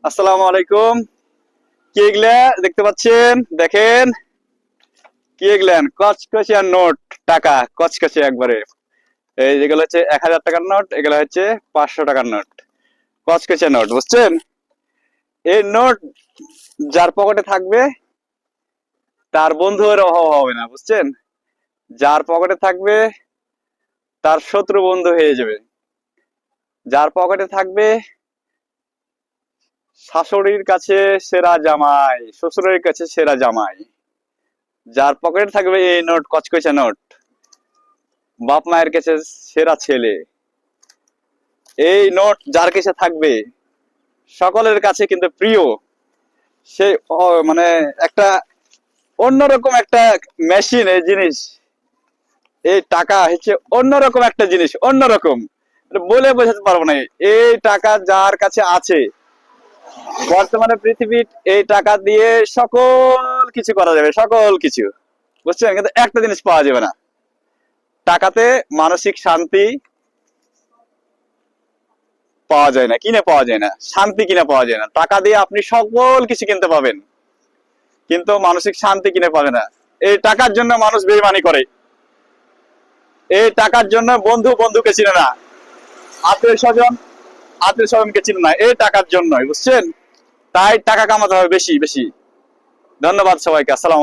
আসসালামু আলাইকুম। কি এগুলা দেখতে পাচ্ছেন? দেখেন কি এগুলেন কচকচিয়া নোট, টাকা কচকচে একবারে। এই যেগুলো হচ্ছে 1000 টাকার নোট, এগুলো হচ্ছে 500 টাকার নোট, কচকচিয়া নোট, বুঝছেন? এই নোট যার পকেটে থাকবে তার বন্ধুর অভাব হবে না, বুঝছেন? যার পকেটে থাকবে তার শত্রু বন্ধু হয়ে যাবে। যার পকেটে থাকবে শাশুড়ির কাছে সেরা জামাই, শ্বশুরের কাছে সেরা জামাই। যার পকেটে থাকবে এই নোট, কচকচা নোট, বাপ মায়ের কাছে সেরা ছেলে। এই নোট যার কাছে থাকবে সকলের কাছে কিন্তু প্রিয়। সে মানে একটা অন্যরকম একটা মেশিন, এই জিনিস, এই টাকা হচ্ছে অন্যরকম একটা জিনিস, অন্যরকম, এটা বলে বোঝাতে পারবো না। এই টাকা যার কাছে আছে বর্তমানে পৃথিবীর, এই টাকা দিয়ে সকল কিছু করা যাবে, সকল কিছু, বুঝছেন? কিন্তু একটা জিনিস পাওয়া যাবে না, টাকাতে মানসিক শান্তি পাওয়া যায় না, কিনে পাওয়া যায় না, শান্তি কিনে পাওয়া যায় না। টাকা দিয়ে আপনি সকল কিছু কিনতে পাবেন, কিন্তু মানসিক শান্তি কিনে পাবে না। এই টাকার জন্য মানুষ বেইমানি করে, এই টাকার জন্য বন্ধু বন্ধুকে চিনে না, আত্মীয় স্বজন আত্মীয় স্বজনকে চিনে না, এই টাকার জন্যই, বুঝছেন? তাই টাকা কামাতে হবে বেশি বেশি। ধন্যবাদ সবাইকে। আসসালাম।